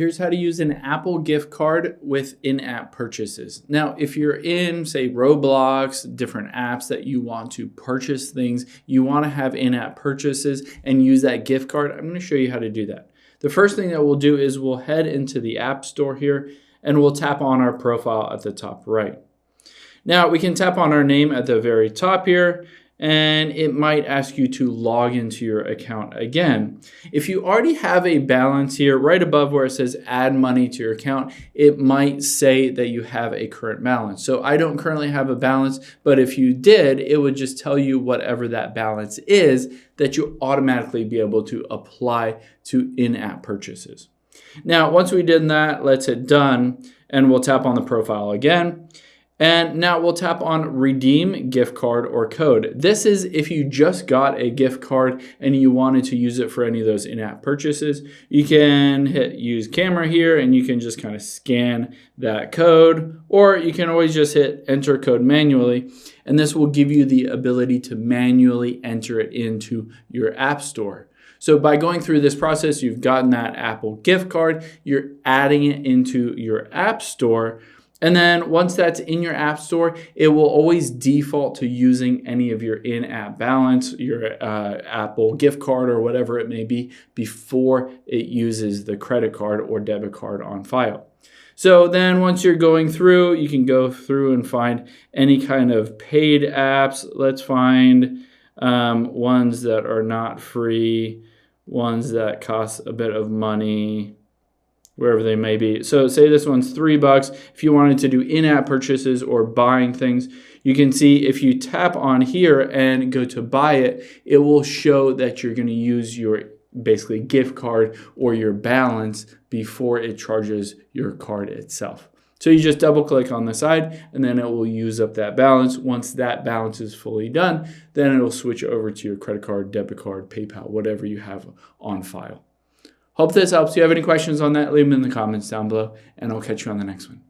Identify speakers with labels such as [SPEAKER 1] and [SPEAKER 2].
[SPEAKER 1] Here's how to use an Apple gift card with in-app purchases. Now, if you're in, say, Roblox, different apps that you want to purchase things, you want to have in-app purchases and use that gift card, I'm going to show you how to do that. The first thing that we'll do is we'll head into the App Store here and we'll tap on our profile at the top right. Now, we can tap on our name at the very top here, and it might ask you to log into your account again. If you already have a balance here, right above where it says add money to your account, it might say that you have a current balance. So I don't currently have a balance, but if you did, it would just tell you whatever that balance is that you automatically be able to apply to in-app purchases. Now, once we did that, let's hit done, and we'll tap on the profile again. And now we'll tap on redeem gift card or code. This is if you just got a gift card and you wanted to use it for any of those in-app purchases. You can hit use camera here and you can just kind of scan that code, or you can always just hit enter code manually. And this will give you the ability to manually enter it into your app store. So by going through this process, you've gotten that Apple gift card, you're adding it into your app store. And then once that's in your app store, it will always default to using any of your in-app balance, your Apple gift card or whatever it may be, before it uses the credit card or debit card on file. So then once you're going through, you can go through and find any kind of paid apps. Let's find ones that are not free, ones that cost a bit of money, wherever they may be. So say this one's $3. If you wanted to do in-app purchases or buying things, you can see if you tap on here and go to buy it, it will show that you're going to use your basically gift card or your balance before it charges your card itself. So you just double click on the side and then it will use up that balance. Once that balance is fully done, then it'll switch over to your credit card, debit card, PayPal, whatever you have on file. Hope this helps. If you have any questions on that, leave them in the comments down below, and I'll catch you on the next one.